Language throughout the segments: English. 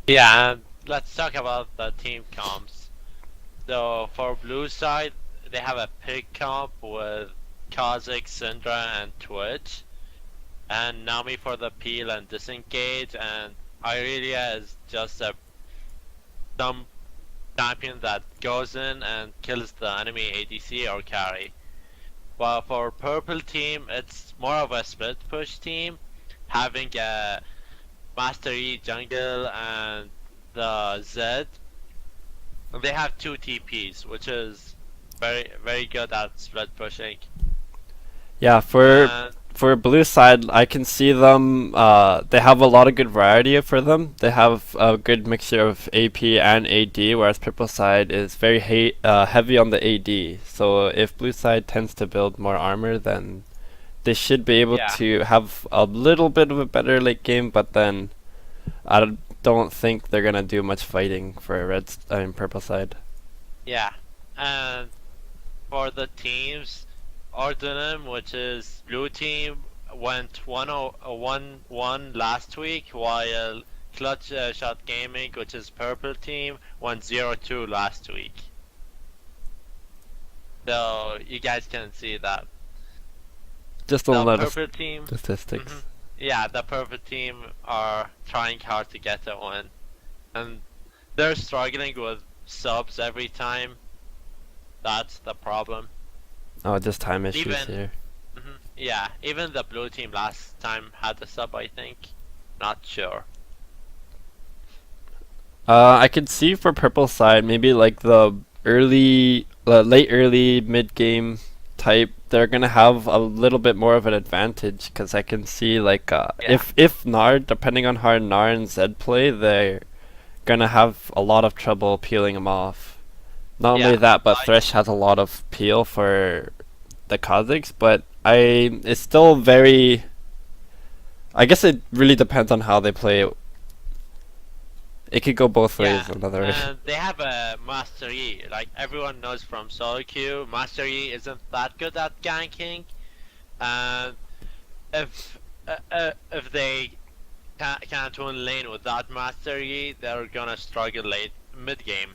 Yeah, and let's talk about the team comps. So for blue side, they have a pig comp with Kha'Zix, Syndra, and Twitch, and Nami for the peel and disengage, and Irelia is just a dumb champion that goes in and kills the enemy ADC or carry. While for purple team, it's more of a split push team, having a Master Yi jungle and the Zed. They have two TPs, which is very good at split pushing. Yeah, And for blue side, I can see them. They have a lot of good variety for them. They have a good mixture of AP and AD, whereas purple side is very heavy on the AD. So if blue side tends to build more armor, then they should be able yeah, to have a little bit of a better late game. But then don't think they're gonna do much fighting for purple side. yeah. And for the teams, Ordinem, which is blue team, went 1-1 last week, while Clutch Shot Gaming, which is purple team, went 0-2 last week. So you guys can see that Just a the lot of purple team, statistics. yeah, the purple team are trying hard to get a win, and they're struggling with subs every time. That's the problem. Oh, just time issues Even here. yeah, even the blue team last time had the sub, I think. Not sure. I could see for purple side maybe like the late early mid game type. They're gonna have a little bit more of an advantage because I can see like Yeah, if Nar, depending on how Nar and Zed play, they're gonna have a lot of trouble peeling them off. Not only yeah, that, but like Thresh has a lot of peel for the Kha'Zix, but it's still very. I guess it really depends on how they play. It could go both yeah, ways. Another way. and they have a Master Yi. Like everyone knows from solo queue, Master Yi isn't that good at ganking, and if if they can't win lane with that Master Yi, they're gonna struggle late mid game.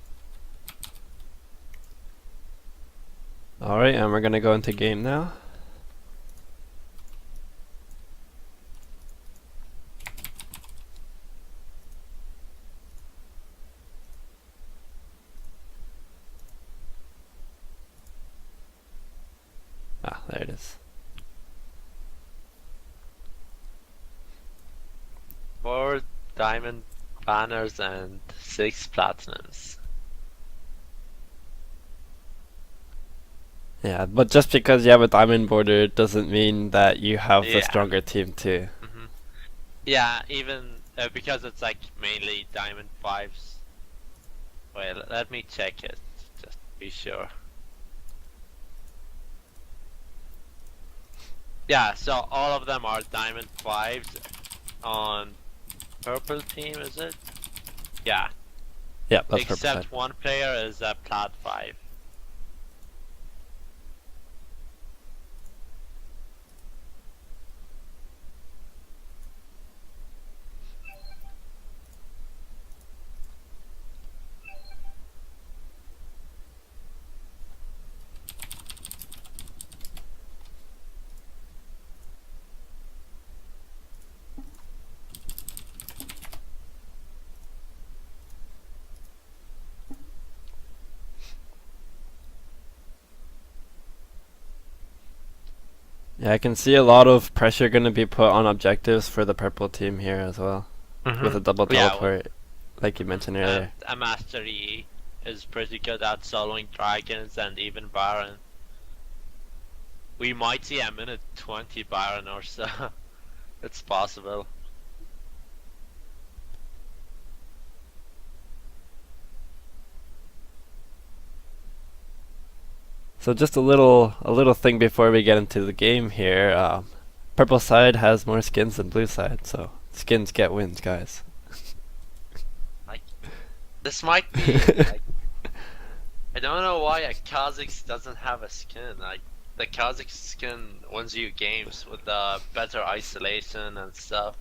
Alright, and we're gonna go into game now. Ah, there it is. 4 diamond banners and 6 platinums. Yeah, but just because you have a diamond border doesn't mean that you have the Yeah. stronger team too. Yeah, even because it's like mainly diamond 5s. Wait, let me check it just to be sure. Yeah, so all of them are diamond 5s on purple team, is it? Yeah, Yeah, that's purple side. except one player is a plat 5. Yeah, I can see a lot of pressure gonna be put on objectives for the purple team here as well. With a double Yeah, teleport, like you mentioned earlier. and a Master E is pretty good at soloing dragons and even Baron. We might see a minute 20 Baron or so. It's possible. So just a little thing before we get into the game here. Purple side has more skins than blue side, so skins get wins, guys. Like, this might be like, I don't know why a Kha'Zix doesn't have a skin. Like, the Kha'Zix skin wins you games with the better isolation and stuff.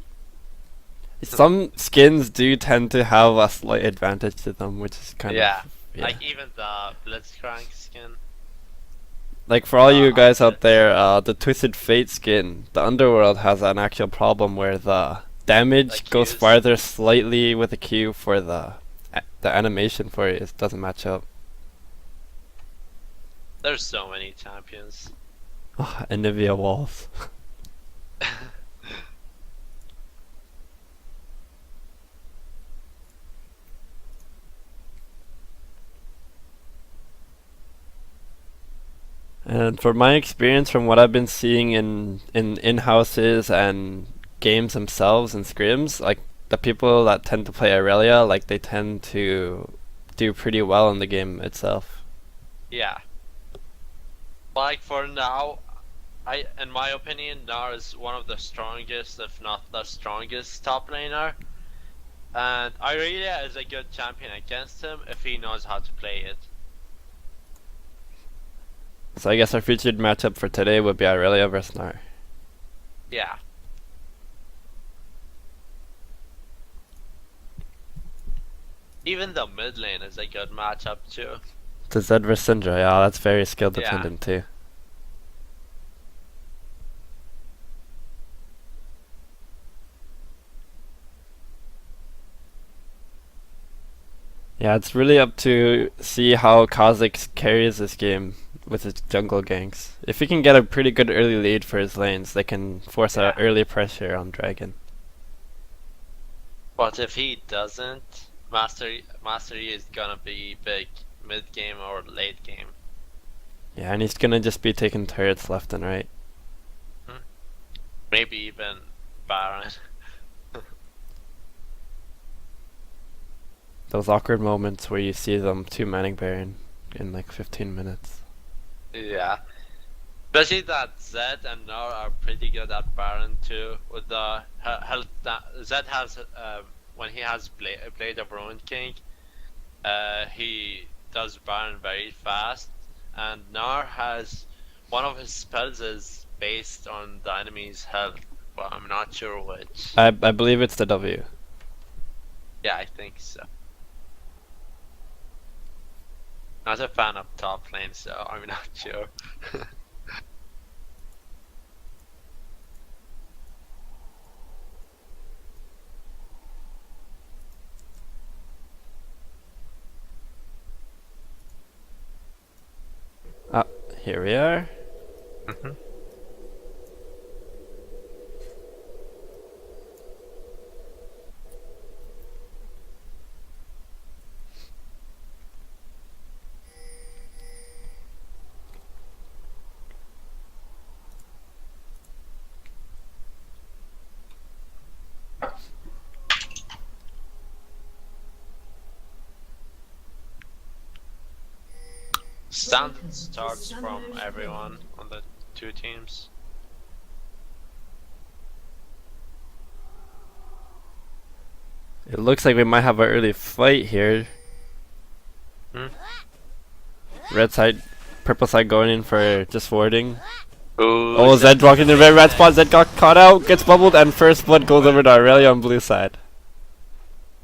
Some skins do tend to have a slight advantage to them, which is kind Yeah. of Like even the Blitzcrank skin. like for all you guys out outfit. there, the Twisted Fate skin, the Underworld has an actual problem where the damage Like goes Qs. farther slightly with the Q for the animation for it doesn't match up. There's so many champions. Oh, Anivia walls. And for my experience, from what I've been seeing in houses and games themselves and scrims, like the people that tend to play Aurelia, like they tend to do pretty well in the game itself. Yeah. Like for now, in my opinion, Gnar is one of the strongest, if not the strongest top laner. And Irelia is a good champion against him if he knows how to play it. So I guess our featured matchup for today would be Aurelia versus Gnar. Yeah. Even the mid lane is a good matchup too. The Zed versus Syndra, yeah, that's very skill Yeah. dependent too. Yeah, it's really up to see how Kha'Zix carries this game with his jungle ganks. If he can get a pretty good early lead for his lanes, they can force Yeah. a early pressure on Dragon. But if he doesn't, Mastery is gonna be big mid game or late game. Yeah, and he's gonna just be taking turrets left and right. Maybe even Baron. Those awkward moments where you see them two-manning Baron in like 15 minutes. Yeah. Especially that Zed and Gnar are pretty good at Baron too. With the health Zed has when he has Blade of Ruined King, he does Baron very fast, and Gnar has one of his spells is based on the enemy's health, but I'm not sure which. I believe it's the W. Yeah, I think so. Not a fan of top lane, so I'm not sure. Here we are. Standard starts from everyone on the two teams. It looks like we might have an early fight here. Red side, purple side going in for just warding. Ooh, Oh, Zed walking in the very red spot. Zed got caught out, gets bubbled, and first blood goes over to Aurelia on blue side.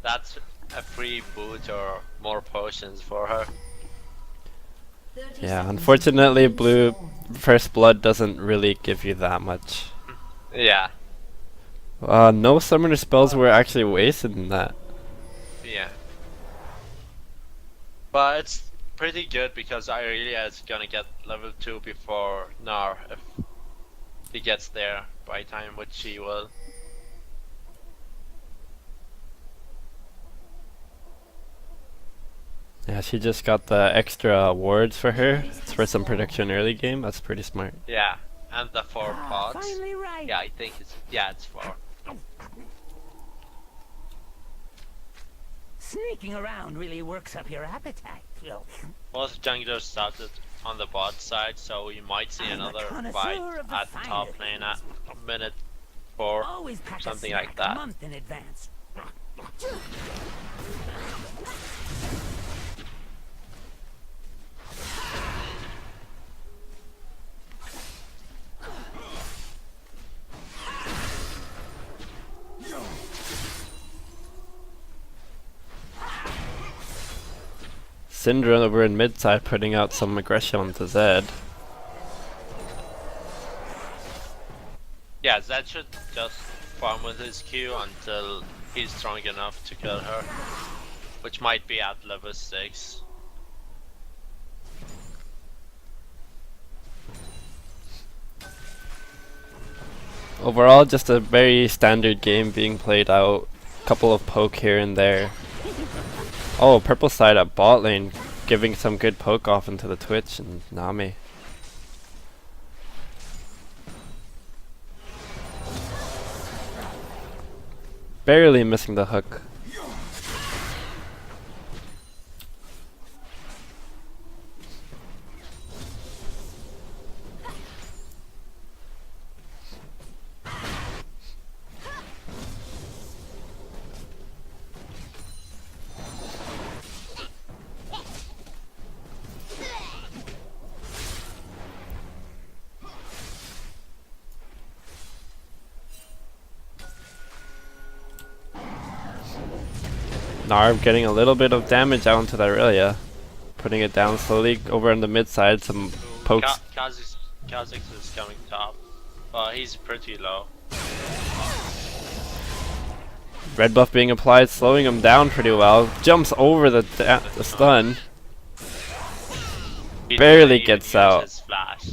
That's a free boot or more potions for her. Yeah, unfortunately, blue first blood doesn't really give you that much. Yeah, No summoner spells were actually wasted in that. yeah. But it's pretty good because Irelia is gonna get level 2 before Gnar if he gets there by time, which she will. Yeah, she just got the extra wards for her. It's for some protection early game. That's pretty smart. Yeah, and the 4 pots. Finally right. Yeah, I think it's 4. Sneaking around really works up your appetite, Phil. Most junglers started on the bot side, so we might see I'm a another connoisseur fight of the at the top finer lane at minute 4, Always pack something a like snack that. a month in advance. Syndra over in mid side putting out some aggression onto Zed. Yeah, Zed should just farm with his Q until he's strong enough to kill her, which might be at level 6. Overall, just a very standard game being played out. Couple of poke here and there. Oh, purple side at bot lane, giving some good poke off into the Twitch and Nami. Barely missing the hook. Narv getting a little bit of damage out into the Irelia. Putting it down slowly over on the mid side, some pokes. Kha'Zix is coming top. He's pretty low. Red buff being applied, slowing him down pretty well. Jumps over the stun. He Barely didn't even gets use out. his flash.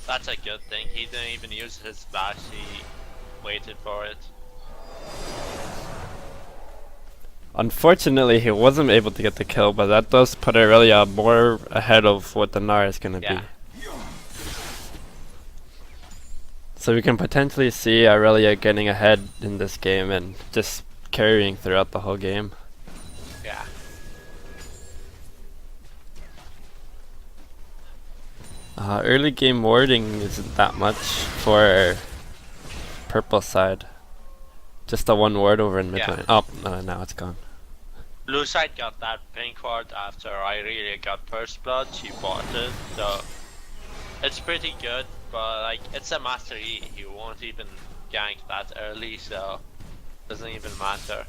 That's a good thing. He didn't even use his flash. He waited for it. Unfortunately, he wasn't able to get the kill, but that does put Irelia more ahead of what the Gnar is going to Yeah. be. So we can potentially see Irelia getting ahead in this game and just carrying throughout the whole game. Yeah. Early game warding isn't that much for purple side. Just a one ward over in mid lane. Oh, now it's gone. Blue side got that pink ward after I really got first blood. She bought it, so it's pretty good. But like, it's a Master E. He won't even gank that early, so doesn't even matter.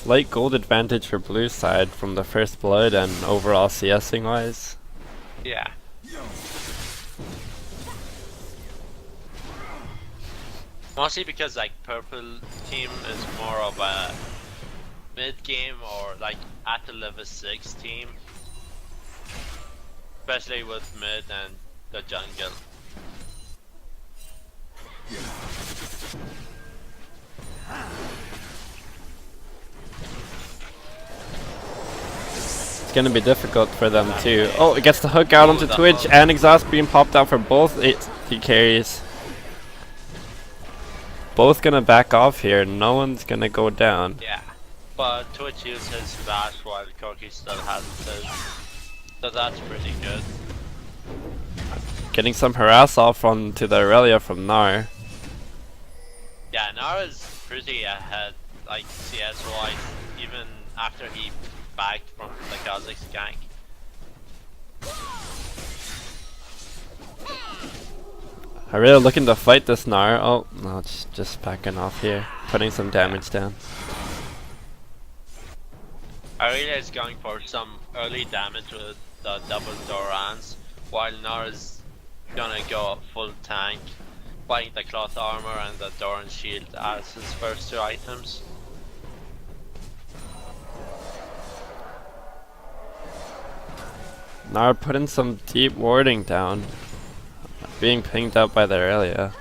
Slight gold advantage for blue side from the first blood and overall CSing wise. Yeah. Mostly because like purple team is more of a mid game or like at the level 6 team. Especially with mid and the jungle. It's gonna be difficult for them too. Oh, it gets the hook out onto Twitch and exhaust being popped out for both he carries. Both gonna back off here, no one's gonna go down. Yeah. But Twitch used his flash while Koki still has his. So that's pretty good. Getting some harass off onto the Irelia from Gnar. Yeah, Gnar is pretty ahead, like CS wise, even after he backed from the Kha'Zix gank. Irelia looking to fight this Gnar. Oh, no, it's just backing off here. Putting some damage down. Irelia is going for some early damage with the double Dorans, while Gnar is gonna go full tank, buying the cloth armor and the Doran shield as his first 2 items. Gnar putting some deep warding down. Being pinged out by the Irelia.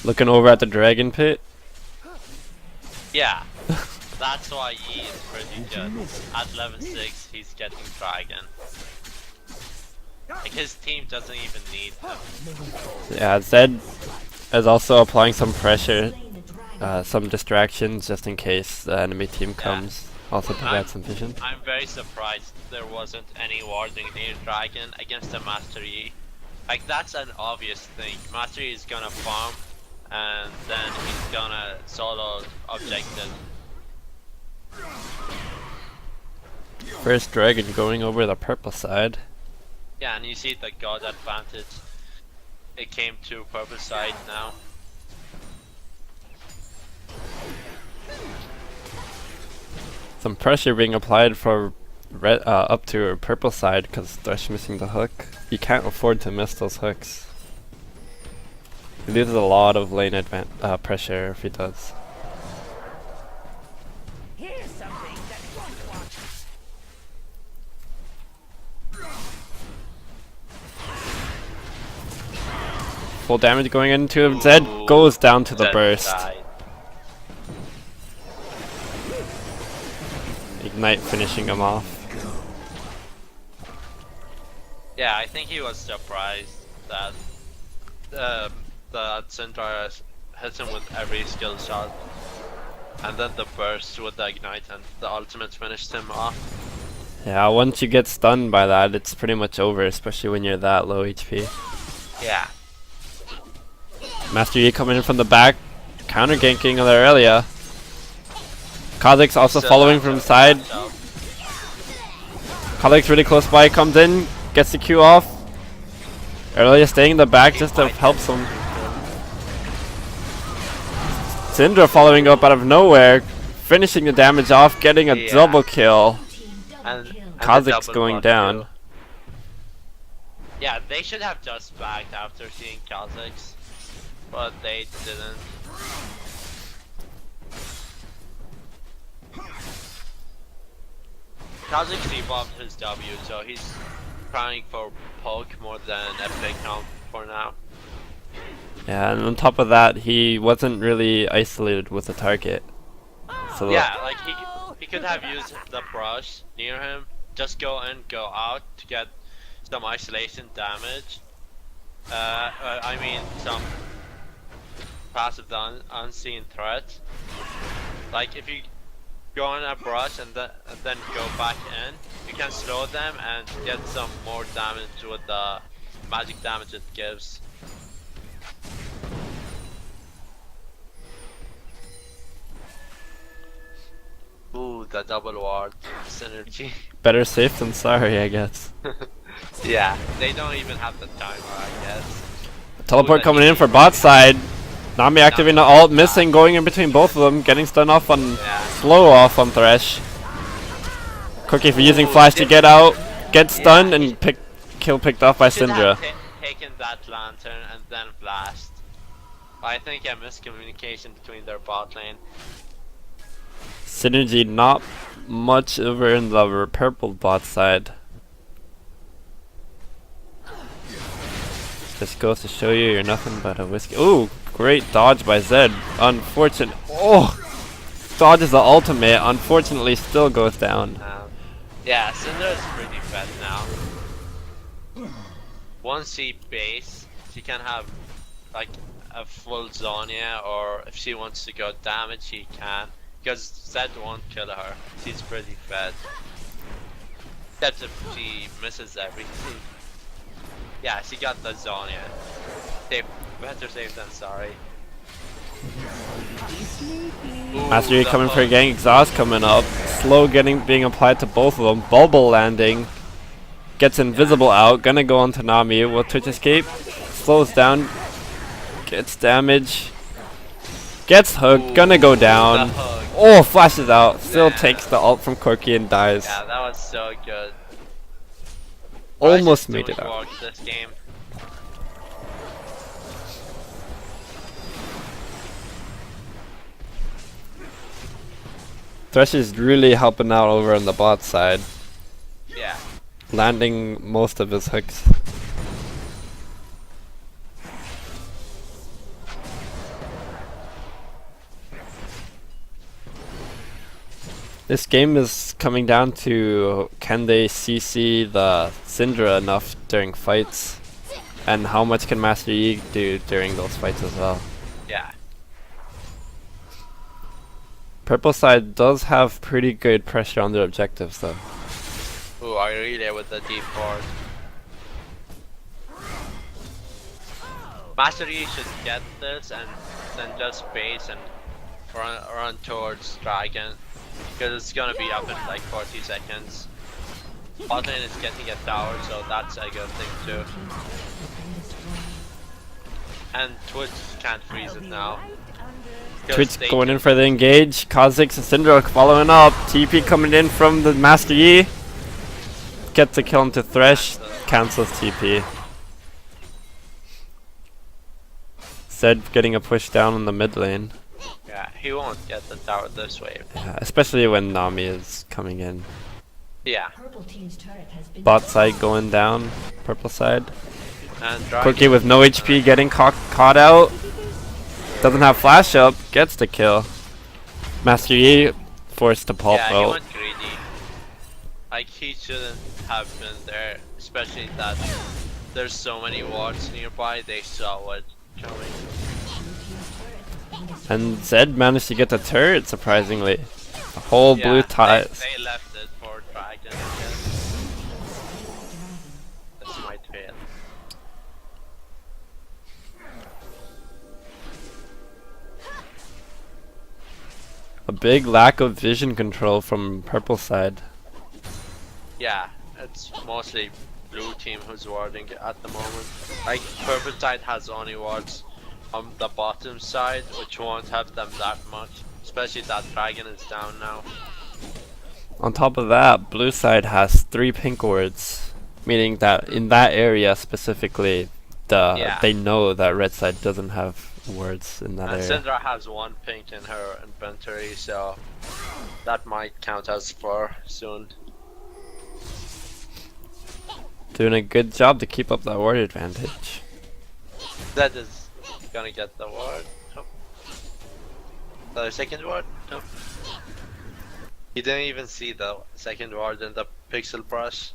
Looking over at the dragon pit. Yeah, that's why he is pretty good. At level 6 he's getting dragon. Like his team doesn't even need him. Yeah, Zed is also applying some pressure, some distractions just in case the enemy team comes. Also provide some vision. I'm very surprised there wasn't any warding near dragon against the Master E. Like that's an obvious thing. Master Yi is gonna farm, and then he's gonna solo objective. First dragon going over the purple side. Yeah, and you see the god advantage. It came to purple side now. Some pressure being applied for red up to purple side because Thresh missing the hook. You can't afford to miss those hooks. He loses a lot of lane pressure if he does. Here's something that won't want. Full damage going into him. Zed goes down to the Zed burst. died. Ignite finishing him off. Yeah, I think he was surprised that that Syndra hits him with every skill shot, and then the burst with the ignite and the ultimate finished him off. Yeah, once you get stunned by that, it's pretty much over, especially when you're that low HP. Yeah. Master Yi coming in from the back, counter ganking on the Aurelia. Kha'Zix also Still following has from to side. watch out. Kha'Zix really close by, comes in, gets the Q off. Aurelia staying in the back just to help some. Syndra following up out of nowhere, finishing the damage off, getting a double kill. And Kha'Zix the double going block down. kill. Yeah, they should have just backed after seeing Kha'Zix, but they didn't. Kha'Zix evolved his W, so he's trying for poke more than Aprycot for now. Yeah, and on top of that, he wasn't really isolated with the target. So Yeah, like he could have used the brush near him, just go in, go out to get some isolation damage. I mean some passive unseen threat. Like if you go on a brush and then go back in, you can slow them and get some more damage with the magic damage it gives. Ooh, the double ward synergy. better safe than sorry, I guess. Yeah, they don't even have the timer, I guess. Teleport Ooh, coming that in for bot side. Nami activating the ult, missing, going in between both of them, getting stun off on, slow off on Thresh. Cookie for using flash to get out, get stunned, and kill picked off by Should Syndra. have taken that lantern and then blast. I think a miscommunication between their bot lane. Synergy not much over in the purple bot side. Just goes to show you you're nothing but a whiskey. Ooh, great dodge by Zed. Unfortunate. Oh, dodges the ultimate. Unfortunately, still goes down. Yeah, Syndra is pretty fed now. Once she base, she can have like a full Zonia, or if she wants to go damage, she can. Because Zed won't kill her. She's pretty fed. Except if she misses everything. Yeah, she got the Zonia. Better safe than sorry. Ooh, Master Yi the coming for a hook. gang. Exhaust coming up. Slow being applied to both of them. Bubble landing. Gets invisible out. Gonna go on to Nami. Will Twitch escape? Slows down. Gets damage. Gets hooked. Ooh, Gonna go the down. hook. Oh, flashes out. Still Yeah. takes the ult from Corki and dies. Yeah, that was so good. Almost Ryze is made doing it out. work this game. Thresh is really helping out over on the bot side. Yeah. Landing most of his hooks. This game is coming down to can they CC the Syndra enough during fights, and how much can Master Yi do during those fights as well. Yeah. Purple side does have pretty good pressure on their objectives though. Ooh, I relay with the deep board. Master Yi should get this and then just base and run towards Dragon. Because it's gonna be up in like 40 seconds. Bot lane is getting a tower, so that's a good thing too. And Twitch can't freeze it now. Twitch going in for the engage. Kha'Zix and Syndra following up. TP coming in from the Master Yi. Gets a kill into Thresh. Cancels TP. Zed getting a push down in the mid lane. Yeah, he won't get the tower this wave. Yeah, especially when Nami is coming in. Yeah. Bot side going down. Purple side. And Cookie with no HP getting caught out. Doesn't have flash up. Gets the kill. Master Yi forced to pulp yeah, he out. went greedy. Like he shouldn't have been there, especially that there's so many wards nearby. They saw what coming. And Zed managed to get the turret surprisingly. The whole blue ties. They left it for Dragon. I guess. This might fail. A big lack of vision control from purple side. Yeah, it's mostly blue team who's warding at the moment. Like purple side has only wards on the bottom side, which won't help them that much. Especially that Dragon is down now. On top of that, blue side has 3 pink wards, meaning that in that area specifically, they know that red side doesn't have wards in that and area. Syndra has 1 pink in her inventory, so that might count as 4 soon. Doing a good job to keep up that ward advantage. That is gonna get the ward. Oh. The second ward? No. You didn't even see the second ward in the pixel brush.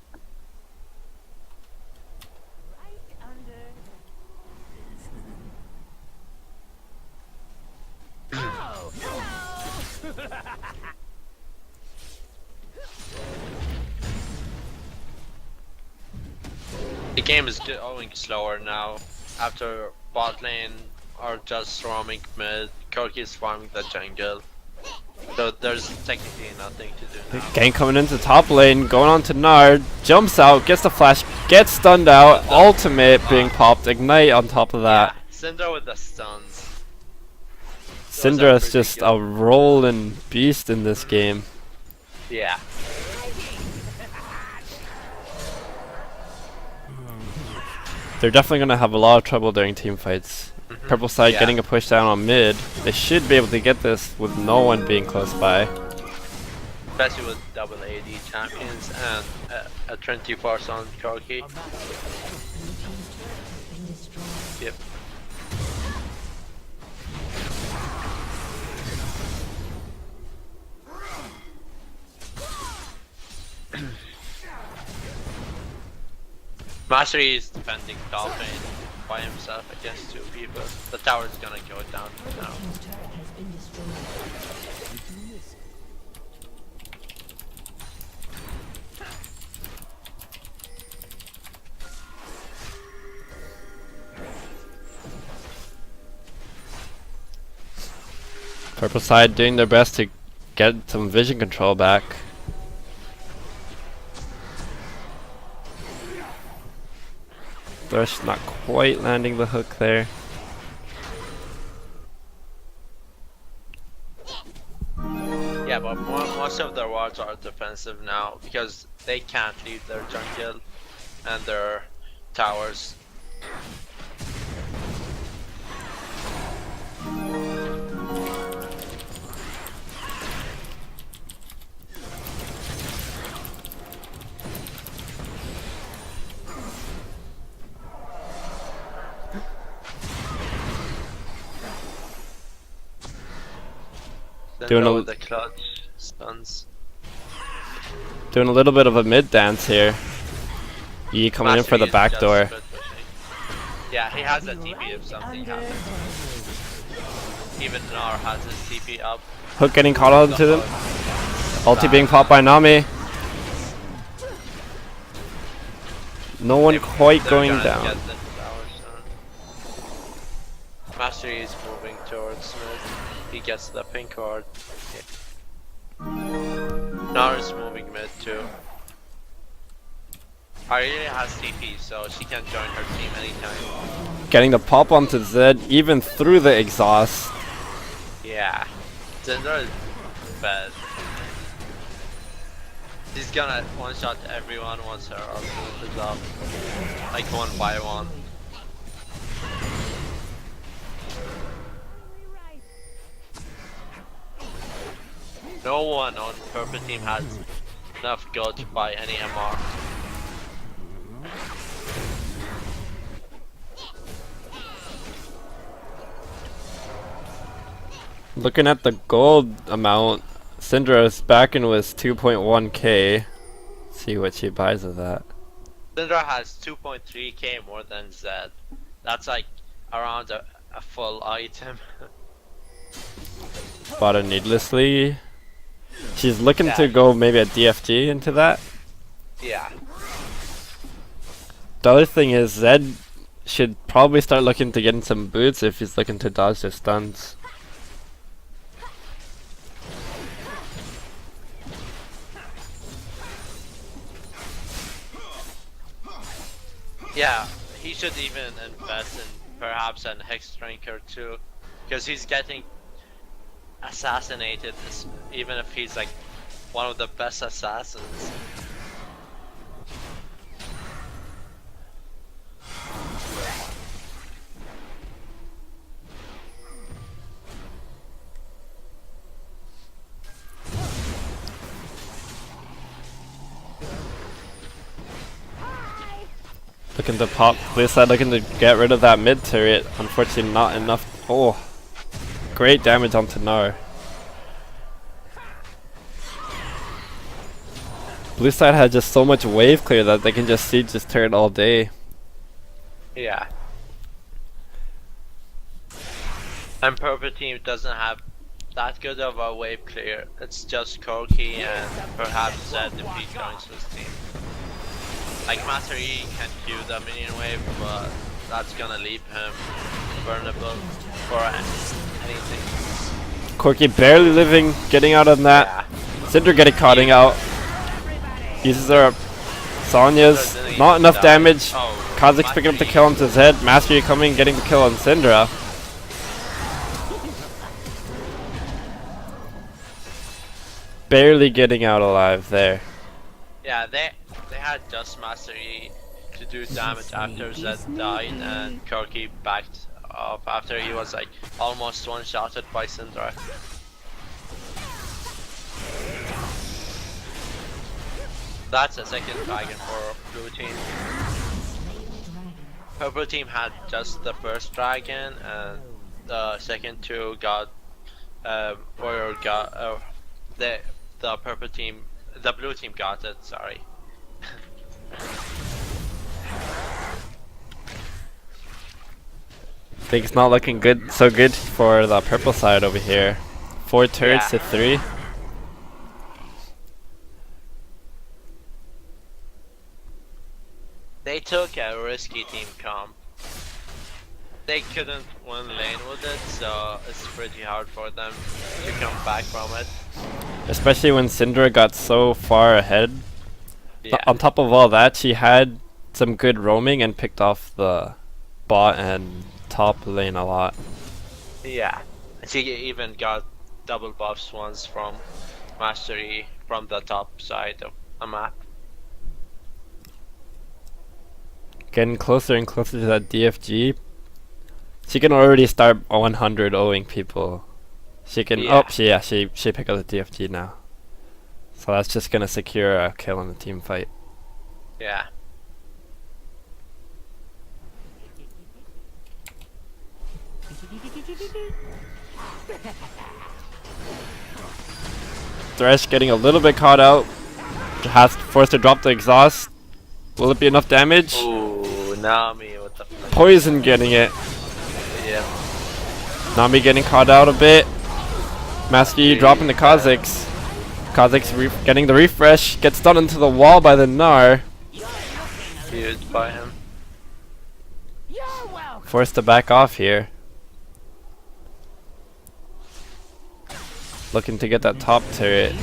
The game is going slower now. After bot lane are just roaming mid, Corki is farming the jungle. So there's technically nothing to do now. Gang coming into top lane, going on to Nard, jumps out, gets the flash, gets stunned out, ultimate being popped, ignite on top of that. Yeah, Syndra with the stuns. Syndra is just a rolling beast in this game. Yeah. They're definitely going to have a lot of trouble during team fights. Purple side getting a push down on mid. They should be able to get this with no one being close by. Especially with double AD champions and a 24 on Corki. Yep. Master Yi is defending top lane by himself against 2 people. The tower is gonna go down now. Purple side doing their best to get some vision control back. Thresh not quite landing the hook there. Yeah, but most of their wards are defensive now because they can't leave their jungle and their towers. Doing Syndra with the clutch stuns. Doing a little bit of a mid dance here. Yi coming in for the back door. Yeah, he has a TP if something happens. Even Nar has his TP up. Hook getting caught onto them. Ulti being popped by Nami. No one quite going down. Mastery is moving towards mid. He gets the pink card. Nara's moving mid too. Aurelia has TP, so she can join her team anytime. Getting the pop onto Zed, even through the exhaust. Yeah. Syndra is bad. She's gonna one-shot everyone once her ultimate is up. Like one by one. No one on purple team has enough gold to buy any MR. Looking at the gold amount, Syndra's back-end was 2.1k. See what she buys of that. Syndra has 2.3k more than Zed. That's like around a full item. Bought it needlessly. She's looking to go maybe a DFG into that. Yeah. The other thing is Zed should probably start looking to get in some boots if he's looking to dodge the stuns. Yeah, he should even invest in perhaps an Hex Drinker too, because he's getting assassinated even if he's like one of the best assassins. Looking to pop, blue side looking to get rid of that mid turret. Unfortunately not enough. Oh, great damage onto Nar. Blue side had just so much wave clear that they can just siege this turret all day. Yeah. And purple team doesn't have that good of a wave clear. It's just Corki and perhaps Zed if he joins his team. Like Master E can do the minion wave, but that's gonna leave him vulnerable for anything. Corki barely living, getting out on that. Yeah. Syndra getting caught out. Uses her Sonya's. Not enough damage. Oh, Kha'Zix picking up the kill onto Zed. Master E coming, getting the kill on Syndra. Barely getting out alive there. Yeah, they had just Master E to do damage after Zed died, and Corki backed up after he was like almost one-shotted by Syndra. That's a second dragon for blue team. Purple team had just the first dragon, and the second two got warrior got the purple team, the blue team got it. Sorry. Things not looking good, so good for the purple side over here. 4 turrets to 3. They took a risky team comp. They couldn't win lane with it, so it's pretty hard for them to come back from it. Especially when Syndra got so far ahead. Yeah. On top of all that, she had some good roaming and picked off the bot and top lane a lot. Yeah. She even got double buffs once from Mastery from the top side of a map. Getting closer and closer to that DFG. She can already start 100 owing people. She can. Yeah. Oh, she picked up the DFG now. So that's just gonna secure a kill in the team fight. Yeah. Thresh getting a little bit caught out. Has forced to drop the exhaust. Will it be enough damage? Ooh, Nami with the flash. Poison getting it. Yeah. Nami getting caught out a bit. Master Yi dropping the Kha'Zix. Kha'Zix getting the refresh. Gets done into the wall by the Gnar. Used by him. You're welcome. Forced to back off here. looking to get that top turret.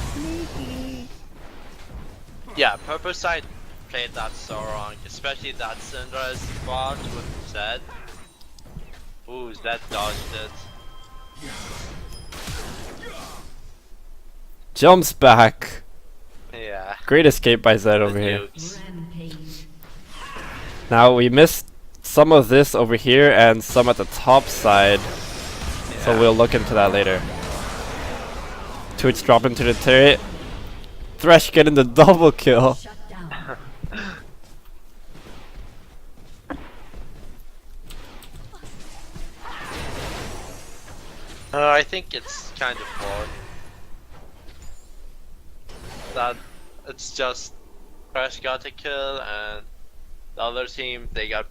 Yeah, purple side played that so wrong, especially that Syndra's spot with Zed. Ooh, Zed dodged it. Jumps back. Yeah. Great escape by Zed over The here. nukes. Now we missed some of this over here and some at the top side. So Yeah. we'll look into that later. Twitch drop into the turret. Thresh getting the double kill. I think it's kind of bored. That it's just Crash got a kill and the other team they got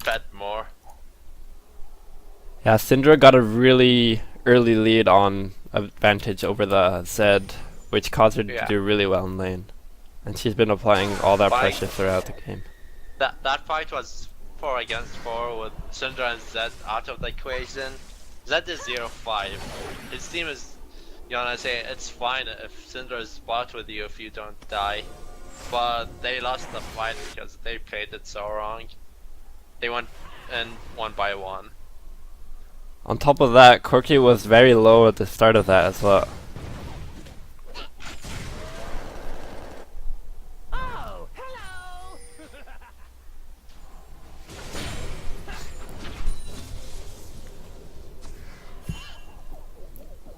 fed more. Yeah, Syndra got a really early lead on advantage over the Zed, which caused her to Yeah. do really well in lane. And she's been applying all that Like- pressure throughout the game. That fight was 4 against 4 with Syndra and Zed out of the equation. Zed is 0-5. His team is, you wanna say, it's fine if Syndra is bot with you if you don't die. But they lost the fight because they played it so wrong. They went in 1 by 1. On top of that, Corki was very low at the start of that as well. Oh, hello!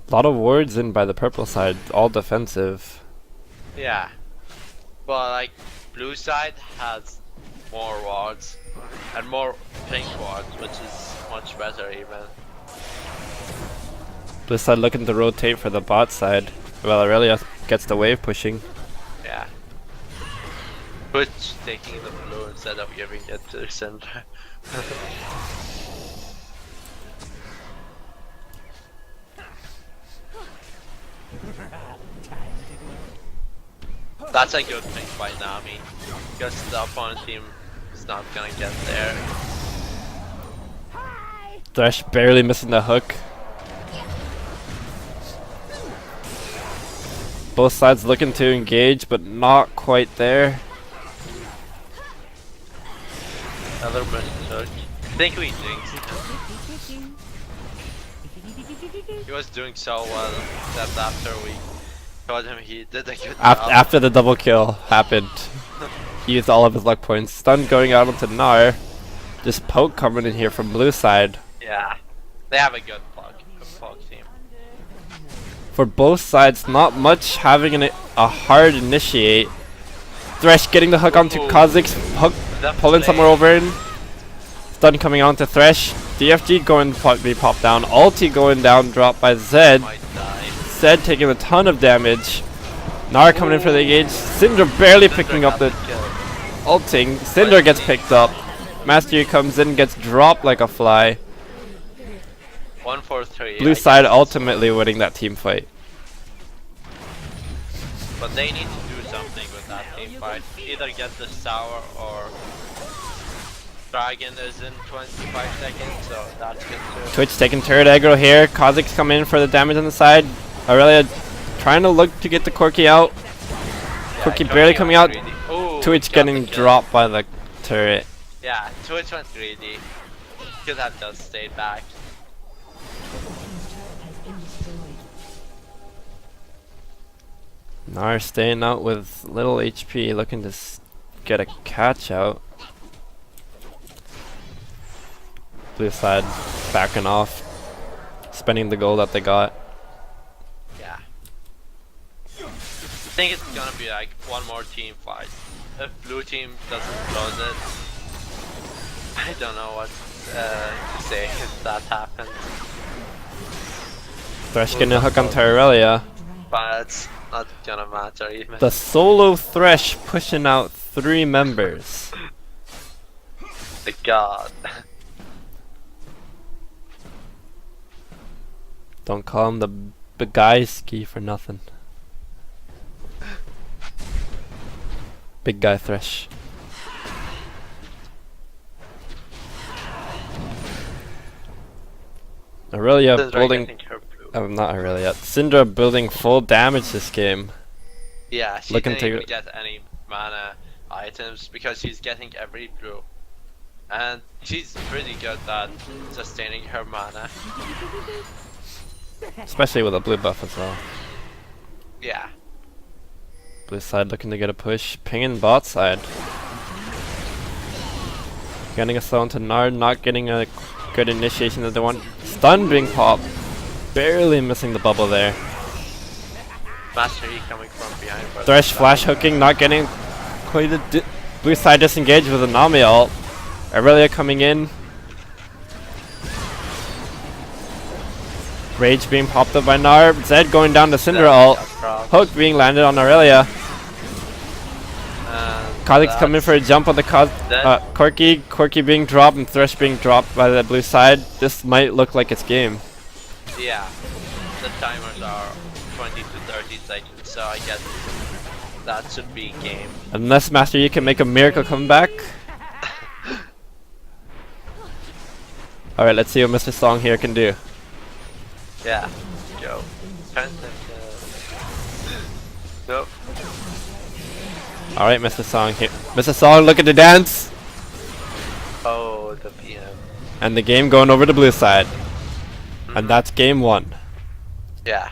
A lot of wards in by the purple side, all defensive. Yeah. But like, blue side has more wards and more pink wards, which is much better even. Blue side looking to rotate for the bot side. Well, Aurelia gets the wave pushing. Yeah. Twitch taking the blue instead of giving it to Syndra. That's a good thing by Nami, because the opponent team is not gonna get there. Hi! Thresh barely missing the hook. Both sides looking to engage, but not quite there. Another missed hook. I think we jinxed him. He was doing so well, except after we told him he did a good job. After the double kill happened, he used all of his luck points. Stun going out onto Gnar. Just poke coming in here from blue side. Yeah, they have a good poke team. For both sides, not much having a hard initiate. Thresh getting the hook onto Ooh. Kha'Zix's hook, The pulling play. somewhere over in. Stun coming onto Thresh. DFG going to be popped down. Ulti going down, dropped by Zed. Might die. Zed taking a ton of damage. Gnar coming in for the engage. Syndra barely picking up the ulting. Syndra gets picked up. Mastery comes in, gets dropped like a fly. 1-4-3. Blue I side guess. ultimately winning that team fight. But they need to do something with that team fight. Either get the sour or Dragon is in 25 seconds, so that's good too. Twitch taking turret aggro here. Kha'Zix coming in for the damage on the side. Aurelia trying to look to get the Corki out. Yeah, Corki barely coming out. greedy. Ooh, Twitch got the getting kill. dropped by the turret. Yeah, Twitch went greedy. Could have just stayed back. Gnar staying out with little HP, looking to get a catch out. Blue side backing off, spending the gold that they got. Yeah. I think it's gonna be like one more team fight. If blue team doesn't close it, I don't know what to say if that happens. Thresh getting a hook onto Aurelia. But it's not gonna matter even. The solo Thresh pushing out 3 members. The god. Don't call him the big guy ski for nothing. Big guy Thresh. Aurelia Syndra holding getting her blue. Not Aurelia. Syndra building full damage this game. Yeah, she Looking didn't to- even get any mana items because she's getting every blue. And she's pretty good at sustaining her mana. Especially with a blue buff as well. Yeah. Blue side looking to get a push. Pinging bot side. Getting a slow into Nard, not getting a good initiation that they want. Stun being popped. Barely missing the bubble there. Master E coming from behind. for the Thresh stun. flash hooking, not getting quite a blue side disengaged with a Nami ult. Aurelia coming in. Rage being popped up by Narb. Zed going down to Syndra ult. Hook being landed on Aurelia. Kha'Zix coming for a jump on the Corki. Corki being dropped and Thresh being dropped by the blue side. This might look like it's game. Yeah. The timers are 20 to 30 seconds, so I guess that should be game. Unless Master Yi can make a miracle comeback. Alright, let's see what Mr. Song here can do. Yeah. Go. Nope. Alright, Mr. Song here. Mr. Song, look at the dance! Oh, the PM. And the game going over to blue side. And that's game 1. Yeah.